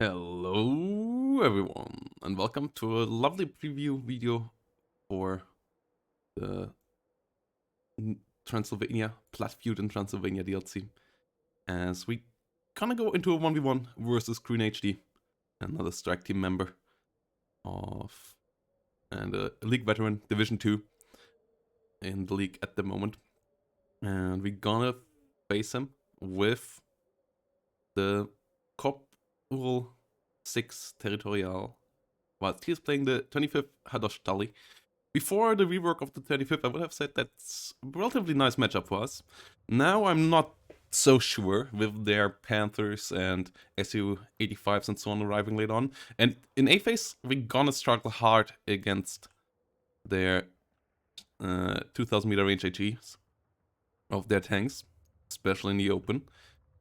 Hello everyone and welcome to a lovely preview video for the Transylvania Blood Feud in Transylvania DLC, as we gonna go into a 1v1 versus Green HD, another strike team member of and a league veteran, Division 2 in the league at the moment, and we're gonna face him with the Corporal 6 Territorial, whilst he's playing the 25th Hadosh. Before the rework of the 35th, I would have said that's a relatively nice matchup for us. Now I'm not so sure with their Panthers and SU-85s and so on arriving later on. And in A-Phase, we're gonna struggle hard against their 2000 meter range AGs of their tanks, especially in the open.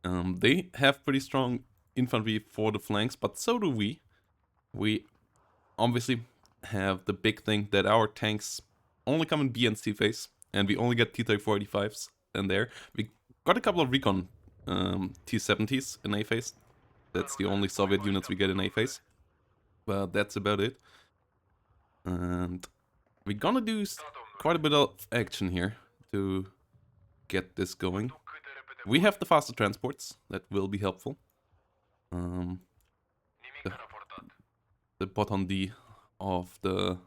They have pretty strong infantry for the flanks, but so do we. We obviously have the big thing that our tanks only come in B and C phase, and we only get T-3485s in there. We got a couple of recon T-70s in A phase. That's the only Soviet units we get in A phase, but that's about it. And we're gonna do quite a bit of action here to get this going. We have the faster transports, that will be helpful. The bottom D of the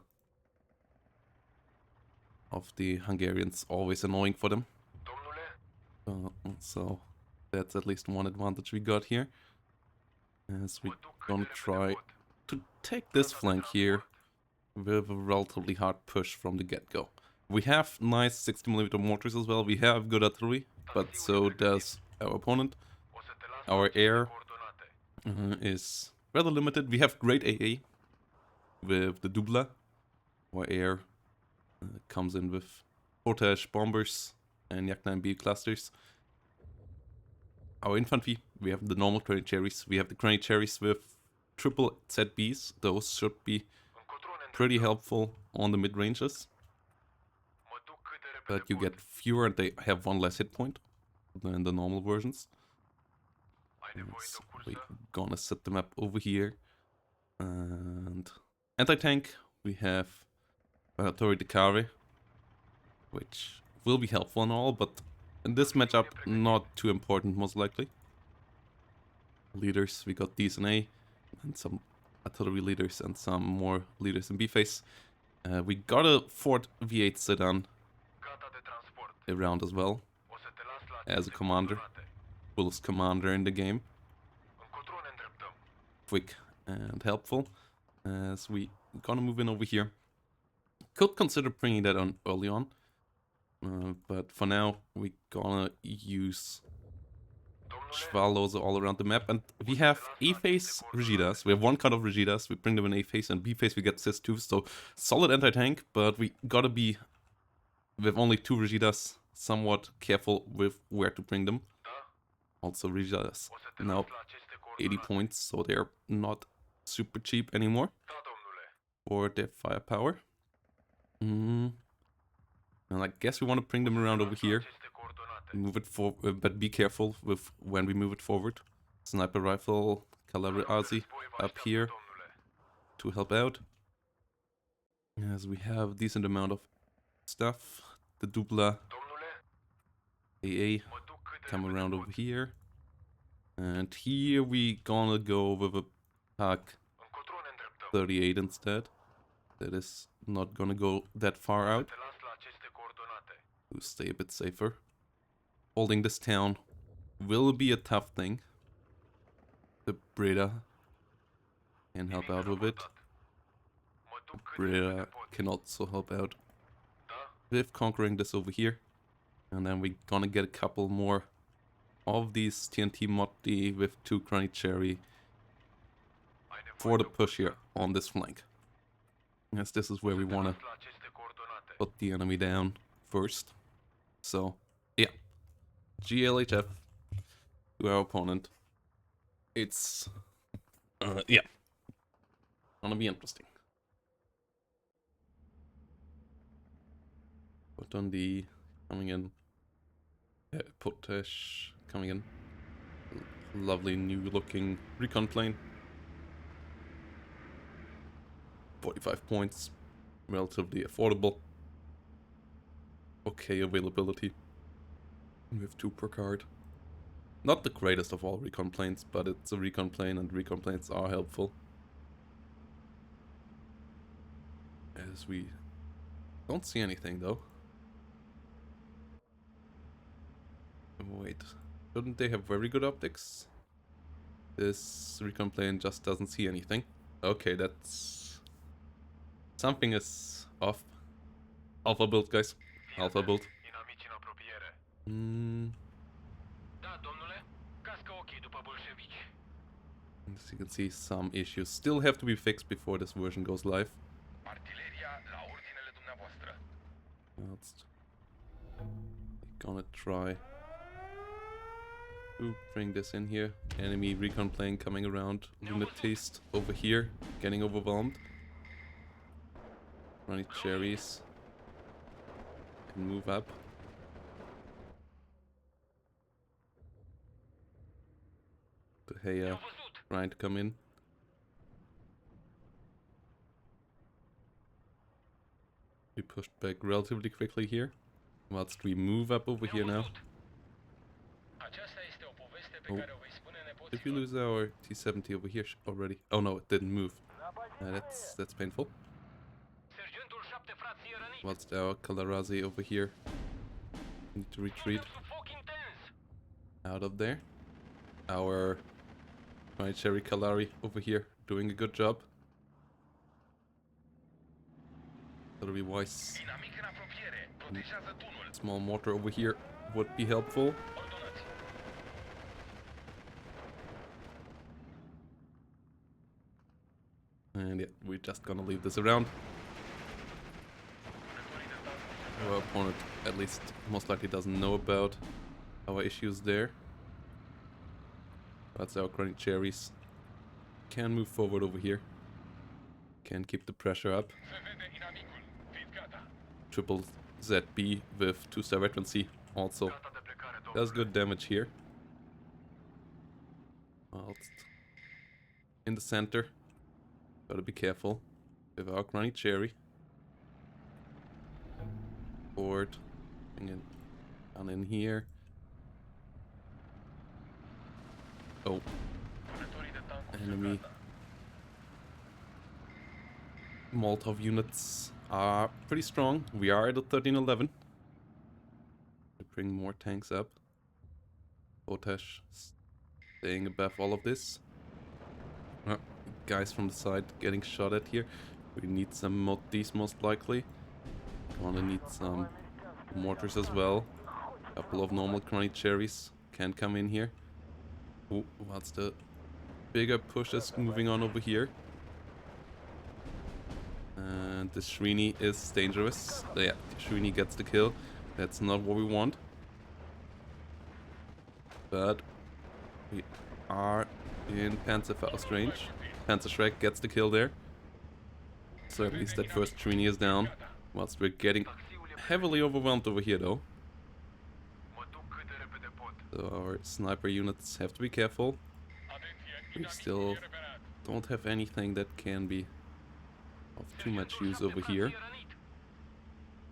Hungarians always annoying for them. So that's at least one advantage we got here, as we're gonna try to take this flank here with a relatively hard push from the get-go. We have nice 60mm mortars as well, we have good artillery, but so does our opponent. Our air is rather limited. We have great AA with the Dubla. Our air comes in with Potash bombers and Yak 9B clusters. Our infantry, we have the normal granny cherries. We have the granny cherries with triple ZBs. Those should be pretty helpful on the mid-ranges, but you get fewer and they have one less hit point than the normal versions. So we're gonna set them up over here. And anti-tank, we have Tori Decare, which will be helpful and all, but in this matchup, not too important most likely. Leaders, we got Ds and A, and some artillery leaders and some more leaders in B phase. We got a Ford V8 sedan around as well, as a commander, coolest commander in the game. Quick and helpful, as we gonna move in over here. Could consider bringing that on early on, but for now we gonna use Schwalos all around the map, and we have A-phase Rigidas. We have one kind of Rigidas, we bring them in A-phase, and B-phase we get Cis-2, so solid anti-tank, but we gotta be, with only 2 Rigidas, somewhat careful with where to bring them. Also Rigidas now 80 points, so they're not super cheap anymore for their firepower. And I guess we want to bring them around over here, move it forward, but be careful with when we move it forward. Sniper rifle, Kalari up here to help out, as we have decent amount of stuff. The Dubla AA come around over here, and here we gonna go with a Pak 38 instead. That is not gonna go that far out, to stay a bit safer. Holding this town will be a tough thing. The Breda can help out with it. The Breda can also help out with conquering this over here. And then we're gonna get a couple more of these TNT Motti with 2 Granny Cherry for the push here on this flank. Yes, this is where we wanna put the enemy down first. So, yeah. GLHF to our opponent. It's, yeah, gonna be interesting. Put on the coming in. Potash coming in. Lovely new looking recon plane. 45 points. Relatively affordable. Okay availability. We have 2 per card. Not the greatest of all recon planes, but it's a recon plane and recon planes are helpful. As we don't see anything though. Wait, shouldn't they have very good optics? This recon plane just doesn't see anything. Okay, that's... something is off. Alpha build, guys. Alpha build. As you can see, some issues still have to be fixed before this version goes live. Gonna try to bring this in here. Enemy recon plane coming around. Unit taste over here, getting overwhelmed. Running cherries. Can move up. Hey, trying to come in. We pushed back relatively quickly here. Whilst we move up over here now. Oh. Did we lose our T-70 over here already? Oh no, it didn't move. That's painful. Whilst our Kalarazi over here. Need to retreat. Out of there. Our Cherry Kalari over here doing a good job. Gotta be wise. Small mortar over here would be helpful. And yeah, we're just gonna leave this around. Our opponent at least most likely doesn't know about our issues there. That's our chronic cherries. Can move forward over here. Can keep the pressure up. Triple ZB with 2-star veterancy also does good damage here. Whilst in the center, gotta be careful with our chronic cherry. Forward, bring it down in here. Oh, enemy Molotov units are pretty strong. We are at a 1311. To bring more tanks up. Potash staying above all of this. Guys from the side getting shot at here. We need some these most likely. Gonna need some mortars as well. Couple of normal chronic cherries can come in here. Oh, what's the bigger push that's moving on over here? And the Shrini is dangerous. Yeah, Shrini gets the kill. That's not what we want. But we are in Panzerfaust range. Panzerschreck gets the kill there. So at least that first Shrini is down. Whilst we're getting heavily overwhelmed over here though. So our sniper units have to be careful. We still don't have anything that can be of too much use over here.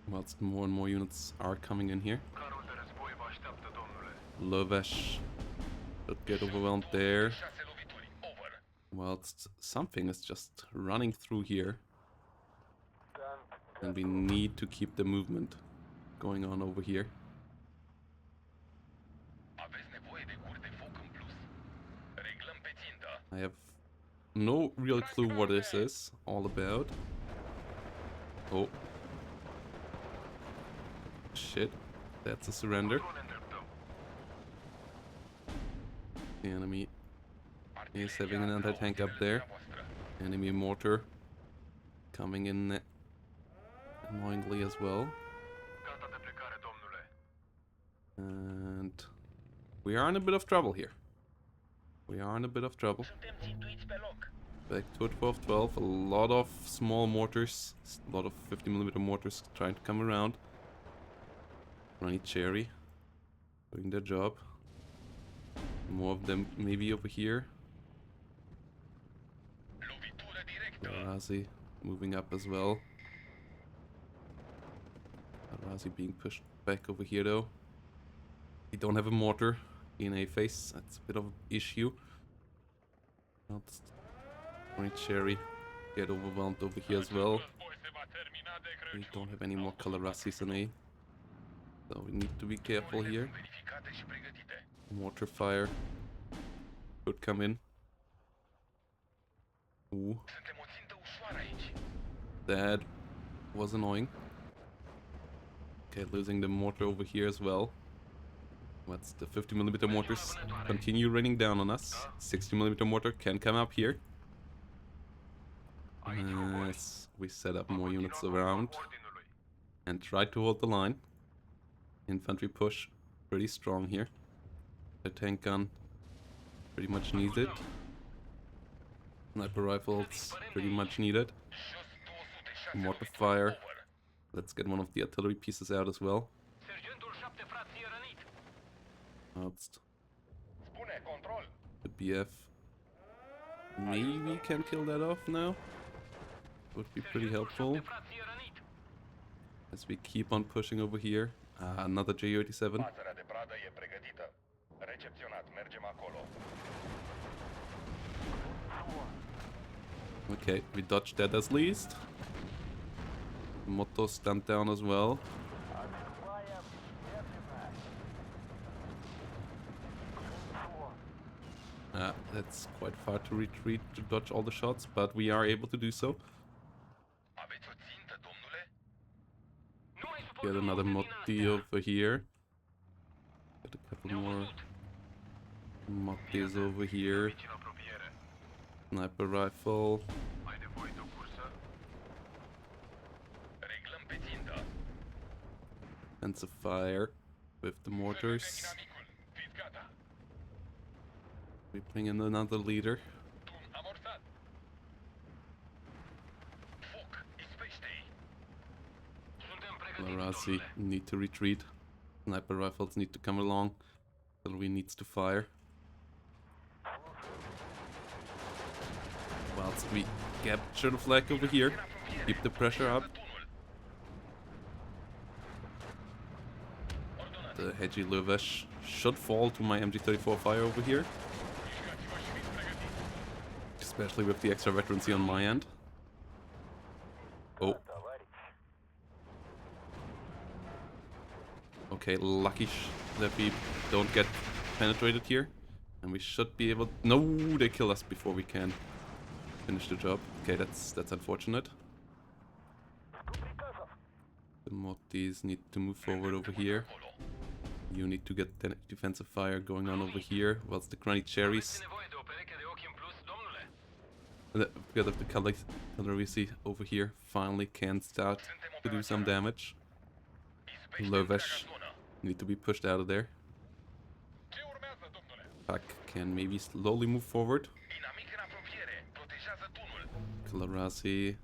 Whilst more and more units are coming in here. Lovesh should get overwhelmed there. Whilst something is just running through here. And we need to keep the movement going on over here. I have no real clue what this is all about. Oh. Shit. That's a surrender. The enemy is having an anti-tank up there. Enemy mortar coming in annoyingly as well. And we are in a bit of trouble here. We are in a bit of trouble. Back to a 12-12. A lot of small mortars. A lot of 50mm mortars trying to come around. Runny Cherry doing their job. More of them maybe over here. Razi moving up as well. Razi being pushed back over here though. We don't have a mortar in a face. That's a bit of an issue. Right, Cherry get overwhelmed over here as well. We don't have any more Kalarasis in A. So we need to be careful here. Mortar fire could come in. Ooh. That was annoying. Okay, losing the mortar over here as well. What's the 50mm mortars continue raining down on us. 60mm mortar can come up here. As we set up more units around and try to hold the line. Infantry push pretty strong here. The tank gun pretty much needed. Sniper rifles pretty much needed. Mortar fire. Let's get one of the artillery pieces out as well. That's the BF. Maybe we can kill that off now. Would be pretty helpful. As we keep on pushing over here. Another Ju-87. Okay, we dodged that at least. Motto stamped down as well. That's quite far to retreat to dodge all the shots, but we are able to do so. Get another Motti over here. Get a couple more Mottis over here. Sniper rifle. Defensive fire with the mortars. We bring in another leader. Larasi need to retreat. Sniper rifles need to come along. Artillery needs to fire. Whilst we capture the flag over here, keep the pressure up. The Hedgy Lövesh should fall to my MG34 fire over here. Especially with the extra veterancy on my end. Oh. Okay, lucky that we don't get penetrated here. And we should be able... No, they kill us before we can finish the job. Okay, that's unfortunate. The Mottis need to move forward over here. You need to get the defensive fire going on over here, whilst the Granny Cherries... Because of the color we see over here, finally can start to do some damage. Lövesh need to be pushed out of there. Pak can maybe slowly move forward. Kalarasi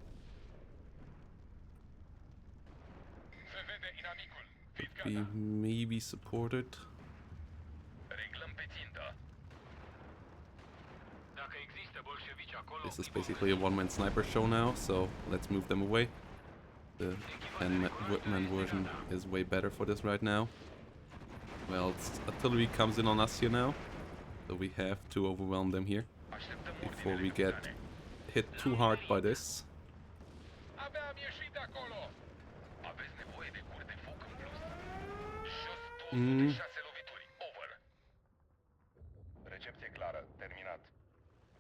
could be maybe supported. This is basically a one-man sniper show now, so let's move them away. The 10-man version is way better for this right now. Well, artillery comes in on us here now, so we have to overwhelm them here before we get hit too hard by this.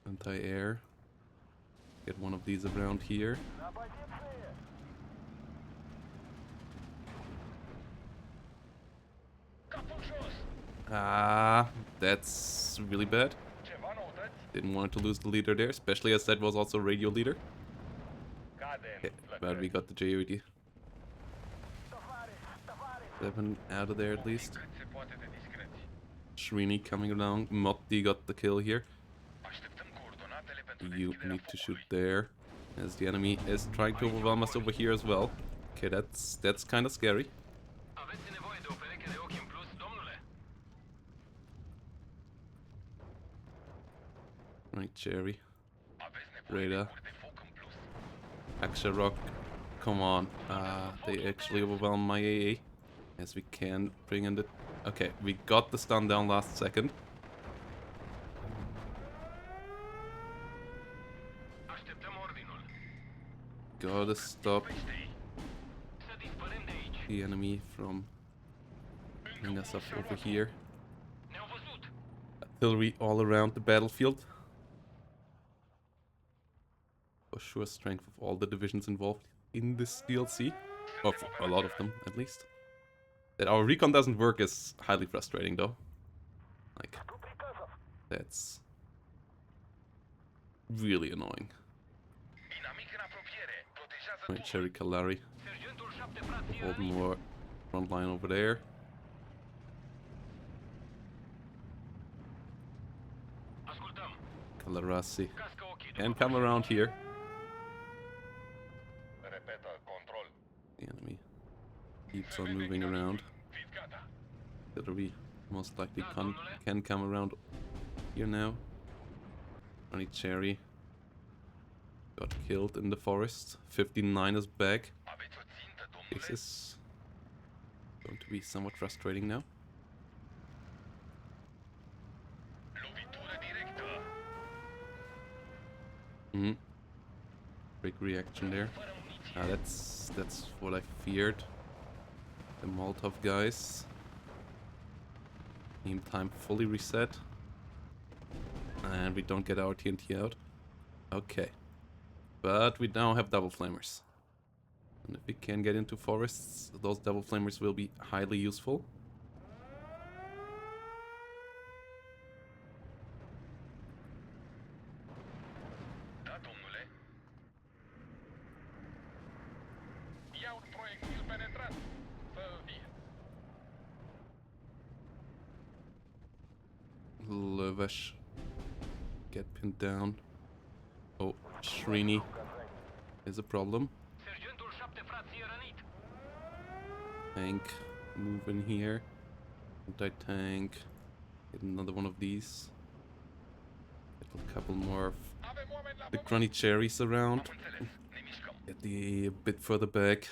Anti-air. Get one of these around here. That's really bad. Didn't want to lose the leader there, especially as that was also radio leader. Okay, but we got the Ju-87 out of there at least. Shrini coming along. Motti got the kill here. You need to shoot there, as the enemy is trying to overwhelm us over here as well. Okay, that's kind of scary. Right, Cherry. Radar. Rock, come on. They actually overwhelm my AA. Yes, we can bring in the... Okay, we got the stun down last second. Gotta stop the enemy from bringing us up over here. Artillery all around the battlefield. For sure, strength of all the divisions involved in this DLC. Or for a lot of them, at least. That our recon doesn't work is highly frustrating, though. Like, that's really annoying. Right, Cherry Kalari. Hold more front line over there. Kalarasi can come around here. The enemy keeps on moving around. Artillery most likely can come around here now. Only Cherry got killed in the forest. 59 is back. This is going to be somewhat frustrating now. Big reaction there. That's what I feared. The Molotov guys. Aim time fully reset. And we don't get our TNT out. Okay. But we now have double flamers. And if we can get into forests, those double flamers will be highly useful. Levesh get pinned down. Oh, Srini is a problem. Tank, move in here. Anti-tank. Get another one of these. Get a couple more of the grunny cherries around. Get the a bit further back.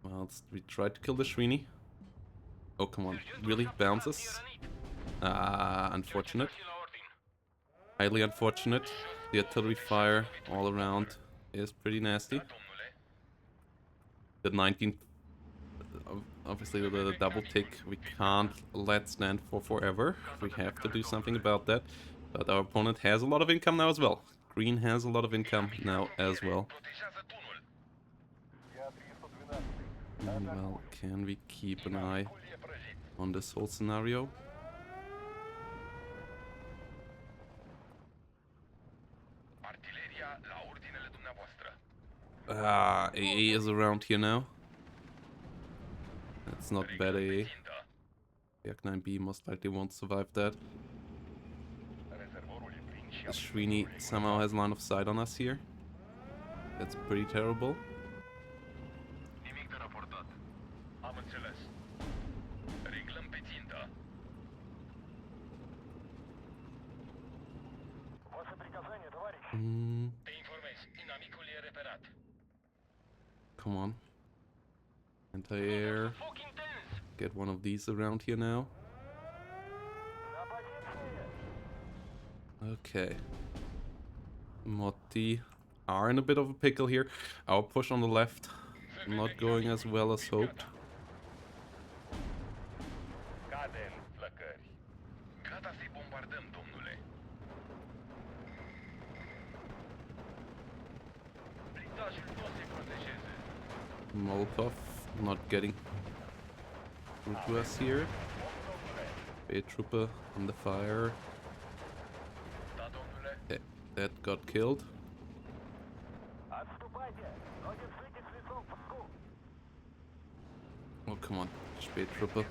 Whilst we try to kill the Srini. Oh, come on. Really? Bounces? Unfortunate. Highly unfortunate. The artillery fire all around is pretty nasty. The 19th, obviously with the double tick, we can't let stand for forever. We have to do something about that. But our opponent has a lot of income now as well. Green has a lot of income now as well. Well, can we keep an eye on this whole scenario? AA is around here now. That's not bad AA. The Yak-9B most likely won't survive that. The Srini somehow has line of sight on us here. That's pretty terrible. Come on. Anti-air. Get one of these around here now. Okay. Motti are in a bit of a pickle here. Our push on the left not going as well as hoped. Molotov not getting through to us here. A trooper on the fire. Okay, that got killed. Oh, come on, Spade trooper.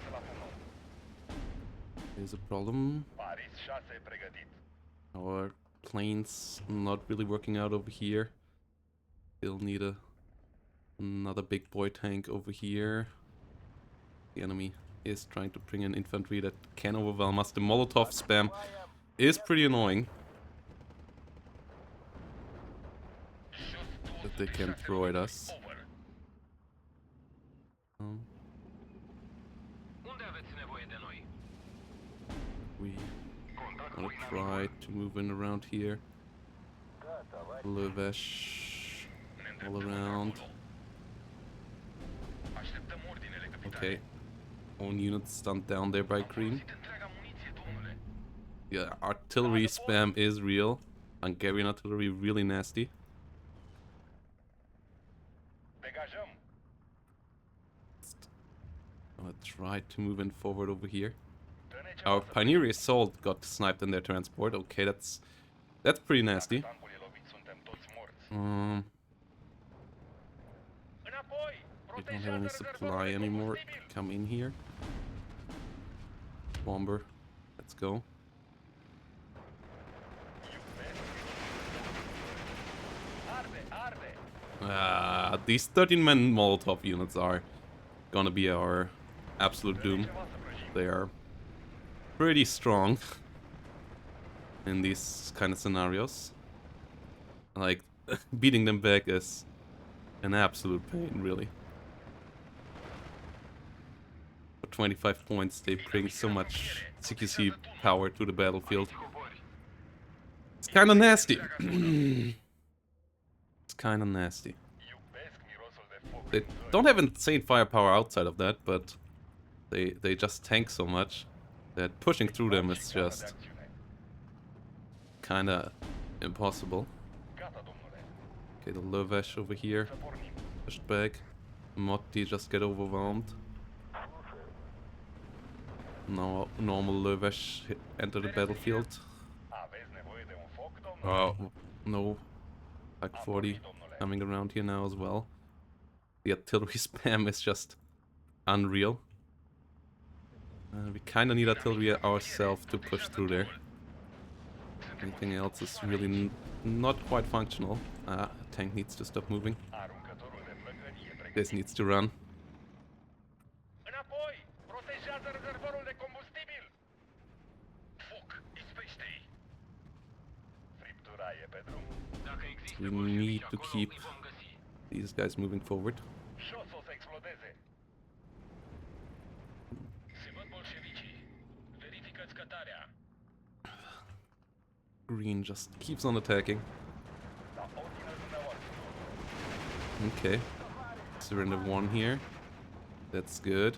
Here's a problem. Our planes not really working out over here. Still need another big boy tank over here. The enemy is trying to bring in infantry that can overwhelm us. The Molotov spam is pretty annoying. that they can throw at us. We wanna try to move in around here. Levesh all around. Okay. Own units stunned down there by green. Yeah, artillery spam is real. Hungarian artillery really nasty. I'll try to move in forward over here. Our pioneer assault got sniped in their transport. Okay, that's pretty nasty. We don't have any supply anymore. Come in here. Bomber. Let's go. These 13-man Molotov units are gonna be our absolute doom. They are pretty strong in these kind of scenarios. Like, beating them back is an absolute pain, really. For 25 points, they bring so much CQC power to the battlefield. It's kinda nasty. It's kinda nasty. They don't have insane firepower outside of that, but they just tank so much that pushing through them is just kinda impossible. Okay, the Levesh over here pushed back. Motti just get overwhelmed. Now normal Levesh enter the battlefield. Oh no, like 40 coming around here now as well. The artillery spam is just unreal. We kinda need artillery ourselves to push through there. Anything else is really not quite functional. Tank needs to stop moving. This needs to run. We need to keep these guys moving forward. Green just keeps on attacking. Okay. Surrender 1 here. That's good.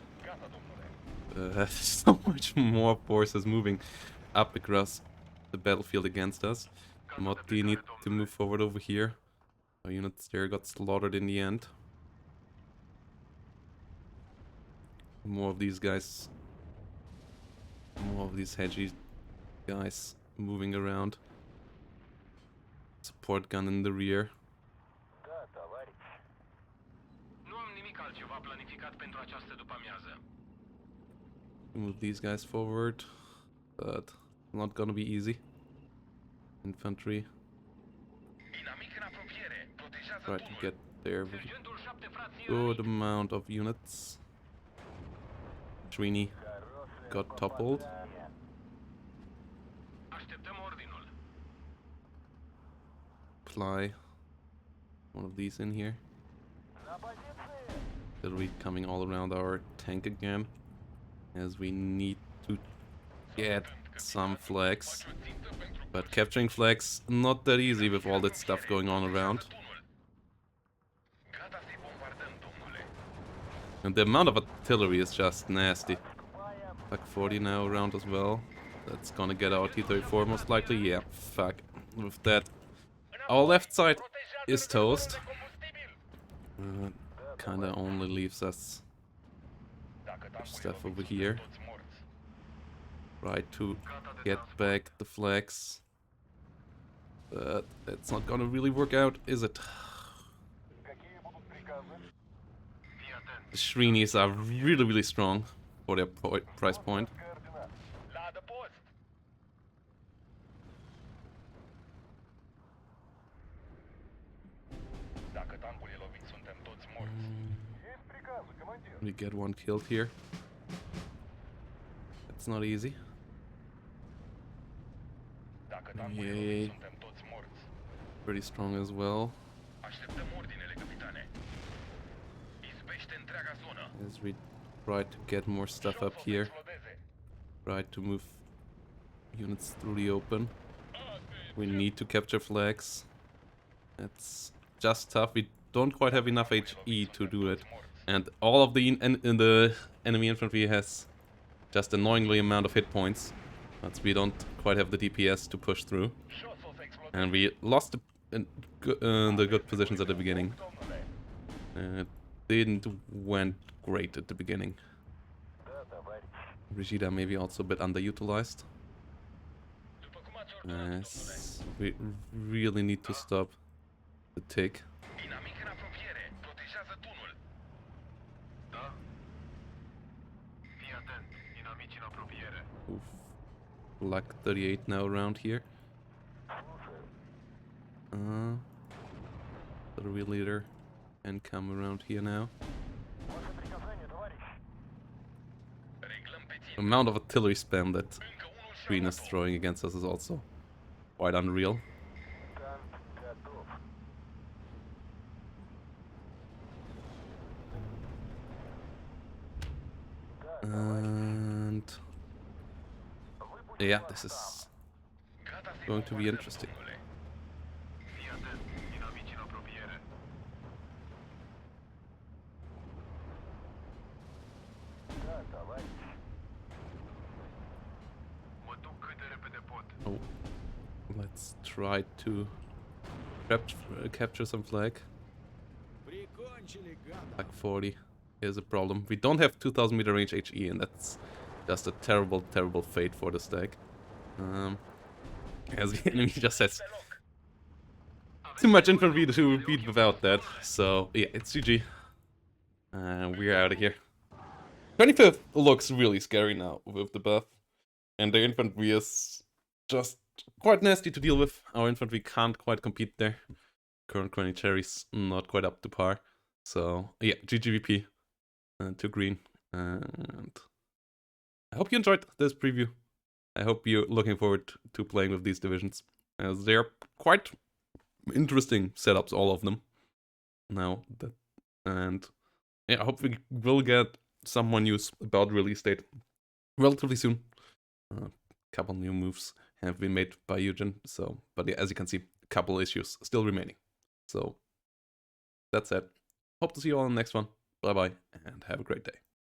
So much more forces moving up across the battlefield against us. Motti need to move forward over here. Our units there got slaughtered in the end. More of these guys. More of these hedgy guys moving around. Support gun in the rear. Move these guys forward, but not gonna be easy. Infantry. Try to get there with a good amount of units. Trini got toppled. Apply one of these in here. Artillery coming all around our tank again, as we need to get some flags. But capturing flags, not that easy with all that stuff going on around. And the amount of artillery is just nasty. Like 40 now around as well. That's gonna get our T-34 most likely. Yeah, fuck. With that, our left side is toast. Kinda only leaves us stuff over here. Try to get back the flags. But that's not gonna really work out, is it? The Shrinis are really, really strong for their price point. We get one killed here. It's not easy. Yay. Pretty strong as well. As we try to get more stuff up here. Try to move units through the open. We need to capture flags. It's just tough. We don't quite have enough HE to do it. And all of the the enemy infantry has just annoyingly amount of hit points. But we don't quite have the DPS to push through. And we lost the good positions at the beginning. It didn't went great at the beginning. Brigida maybe also a bit underutilized. Yes, we really need to stop the tick. Oof. Black 38 now around here. The real leader can come around here now. The amount of artillery spam that Green is throwing against us is also quite unreal. And yeah, this is going to be interesting. Oh, let's try to capture some flag. Flag 40 is a problem. We don't have 2000 meter range HE, and that's just a terrible, terrible fate for the stack. As the enemy just has too much infantry to beat without that. So yeah, it's GG. We're out of here. 25th looks really scary now with the buff. And the infantry is just quite nasty to deal with. Our infantry can't quite compete there. Current Granny Cherry's not quite up to par. So yeah, GGVP to green. And I hope you enjoyed this preview. I hope you're looking forward to playing with these divisions, as they're quite interesting setups, all of them. Now, and yeah, I hope we will get some more news about release date relatively soon. A couple new moves have been made by Eugen, so, but yeah, as you can see, a couple issues still remaining. So, that's it. Hope to see you all in the next one. Bye bye, and have a great day.